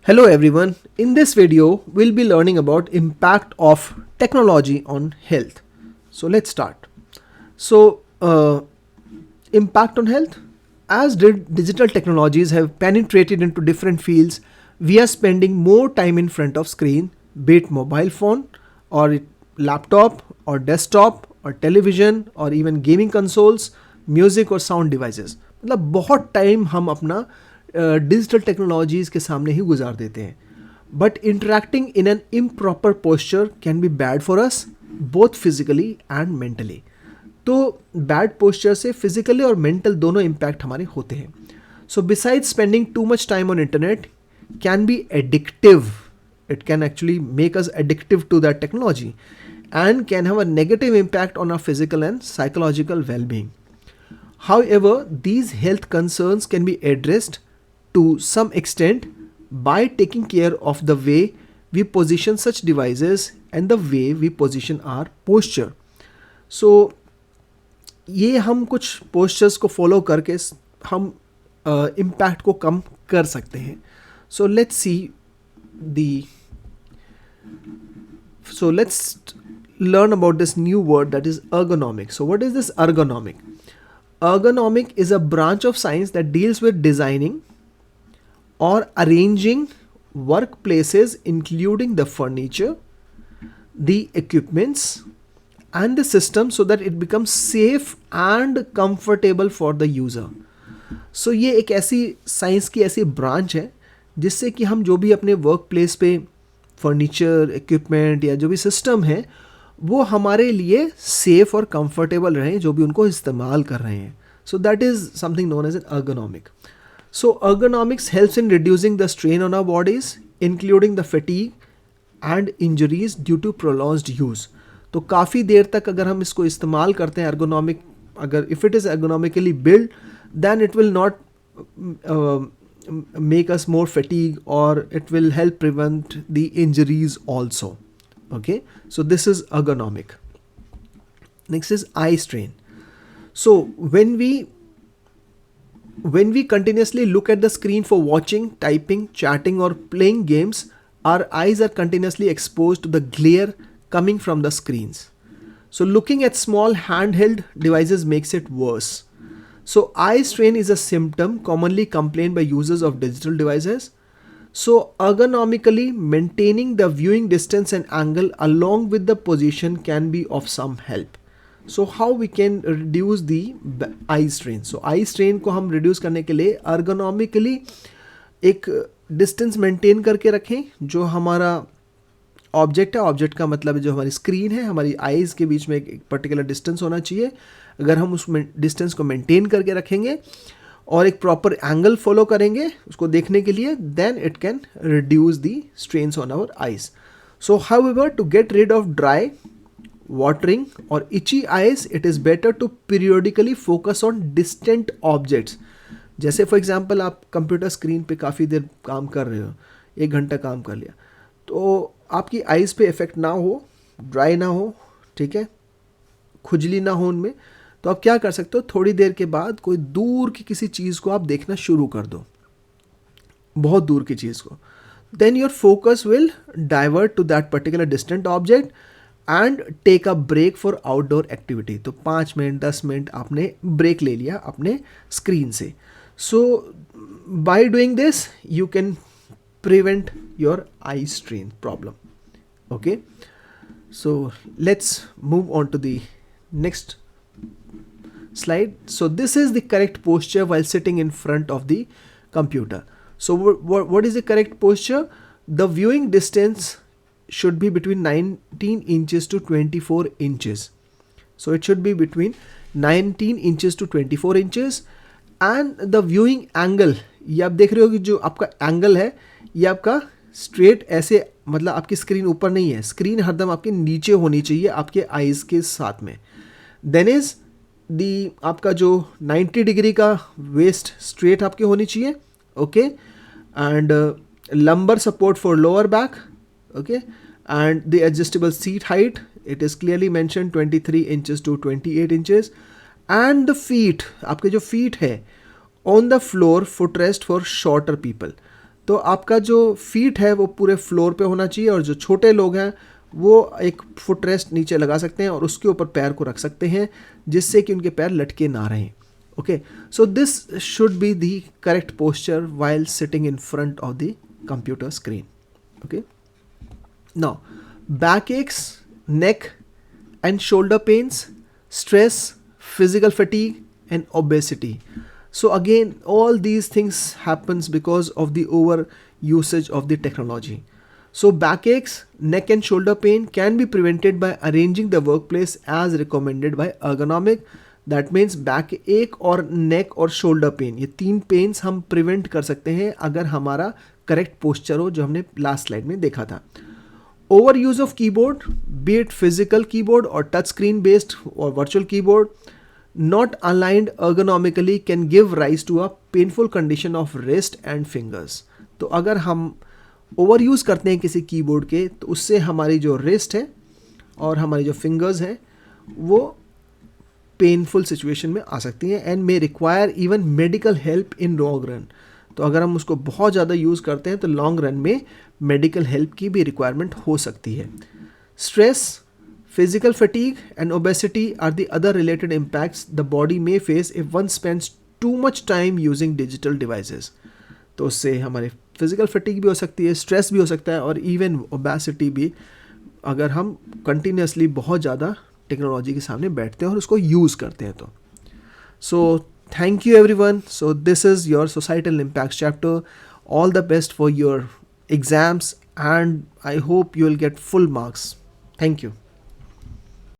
Hello everyone, in this video we'll be learning about impact of technology on health. So let's start. Impact on health. As digital technologies have penetrated into different fields, we are spending more time in front of screen, be it mobile phone or laptop or desktop or television or even gaming consoles, music और sound devices. मतलब बहुत time हम अपना digital technologies के सामने ही गुजार देते हैं. But interacting in an improper posture can be bad for us both physically and mentally. तो बैड पोस्चर से फिजिकली और मेंटल दोनों इम्पैक्ट हमारे होते हैं. So beside spending too much time on internet can be addictive. It can actually make us addictive to that technology and can have a negative impact on our physical and psychological well-being. However, these health concerns can be addressed to some extent by taking care of the way we position such devices and the way we position our posture. So, ये हम कुछ postures को follow करके हम impact को कम कर सकते हैं. So let's learn about this new word, that is ergonomic. So what is this ergonomic? Ergonomic is a branch of science that deals with designing or arranging workplaces, including the furniture, the equipments and the system, so that it becomes safe and comfortable for the user. So ये एक ऐसी science की ऐसी branch है जिससे कि हम जो भी अपने वर्क प्लेस पे फर्नीचर, इक्विपमेंट या जो भी सिस्टम है वो हमारे लिए सेफ और कंफर्टेबल रहें जो भी उनको इस्तेमाल कर रहे हैं. So that is something known as an ergonomic. So ergonomics helps in reducing the strain on our bodies, including the fatigue and injuries due to prolonged use. तो काफ़ी देर तक अगर हम इसको इस्तेमाल करते हैं ergonomic, अगर if it is ergonomically built, then it will not make us more fatigue, or it will help prevent the injuries also. Okay, so this is ergonomic. Next is eye strain. So when we continuously look at the screen for watching, typing, chatting or playing games, our eyes are continuously exposed to the glare coming from the screens. So looking at small handheld devices makes it worse. So eye strain is a symptom commonly complained by users of digital devices. So ergonomically maintaining the viewing distance and angle along with the position can be of some help. So how we can reduce the eye strain? So eye strain को हम reduce करने के लिए ergonomically एक distance maintain करके रखें. जो हमारा ऑब्जेक्ट है, ऑब्जेक्ट का मतलब जो हमारी स्क्रीन है, हमारी आईज़ के बीच में एक पर्टिकुलर डिस्टेंस होना चाहिए. अगर हम उस डिस्टेंस को मेंटेन करके रखेंगे और एक प्रॉपर एंगल फॉलो करेंगे उसको देखने के लिए, then it can reduce the strains on our eyes. So however, to get rid of dry, watering और itchy eyes, it is better to periodically focus on distant objects. जैसे for example आप computer screen पे काफ़ी देर काम कर रहे हो, 1 घंटा काम कर लिया, तो आपकी आईज़ पे इफ़ेक्ट ना हो, ड्राई ना हो, ठीक है, खुजली ना हो उनमें, तो आप क्या कर सकते हो, थोड़ी देर के बाद कोई दूर की किसी चीज़ को आप देखना शुरू कर दो, बहुत दूर की चीज़ को. Then your focus will divert to that particular distant object and take a break for outdoor activity. तो 5 मिनट 10 मिनट आपने ब्रेक ले लिया अपने स्क्रीन से. So by doing this you can prevent your eye strain problem. Okay, so let's move on to the next slide. So this is the correct posture while sitting in front of the computer. So what is the correct posture? The viewing distance should be between 19 inches to 24 inches. So it should be between 19 inches to 24 inches. And the viewing angle, ये आप देख रहे हो कि जो आपका angle है ये आपका स्ट्रेट ऐसे, मतलब आपकी स्क्रीन ऊपर नहीं है, स्क्रीन हरदम आपके नीचे होनी चाहिए आपके आईज के साथ में. देन इज दी आपका जो 90 डिग्री का वेस्ट स्ट्रेट आपके होनी चाहिए. Okay, and lumbar support for lower back. Okay, and the adjustable seat height, it is clearly mention 23 inches to 28 inches. And the feet, आपके जो फीट है on the floor, foot rest for shorter people. तो आपका जो feet है वो पूरे floor पे होना चाहिए, और जो छोटे लोग हैं वो एक फुट रेस्ट नीचे लगा सकते हैं और उसके ऊपर पैर को रख सकते हैं, जिससे कि उनके पैर लटके ना रहें. Okay, so this should be the correct posture while sitting in front of the computer screen. Okay, now back x, neck and shoulder pains, stress, physical fatigue and obesity. So again, all these things happens because of the over usage of the technology. So backaches, neck and shoulder pain can be prevented by arranging the workplace as recommended by ergonomic. That means back एक और नेक और shoulder pain, ये तीन pens हम prevent कर सकते हैं अगर हमारा करेक्ट पोस्चर हो, जो हमने लास्ट स्लाइड में देखा था. Overuse of keyboard, be it physical keyboard or touch screen based or virtual keyboard, not aligned ergonomically can give rise to a painful condition of wrist and fingers. तो अगर हम over use करते हैं किसी keyboard के, तो उससे हमारी जो रिस्ट है और हमारी जो फिंगर्स हैं वो पेनफुल सिचुएशन में आ सकती हैं and may require even medical help in long run. तो अगर हम उसको बहुत ज़्यादा यूज़ करते हैं तो लॉन्ग रन में मेडिकल हेल्प की भी रिक्वायरमेंट हो सकती है. Stress, physical fatigue and obesity are the other related impacts the body में face if one spends too much time using digital devices. तो उससे हमारे फिजिकल फटीग भी हो सकती है, स्ट्रेस भी हो सकता है और इवन ओबेसिटी भी, अगर हम कंटिन्यूसली बहुत ज़्यादा टेक्नोलॉजी के सामने बैठते हैं और उसको यूज़ करते हैं. तो सो thank you everyone. So this is your societal impacts chapter. All the best for your exams and I hope you will get full marks. Thank you.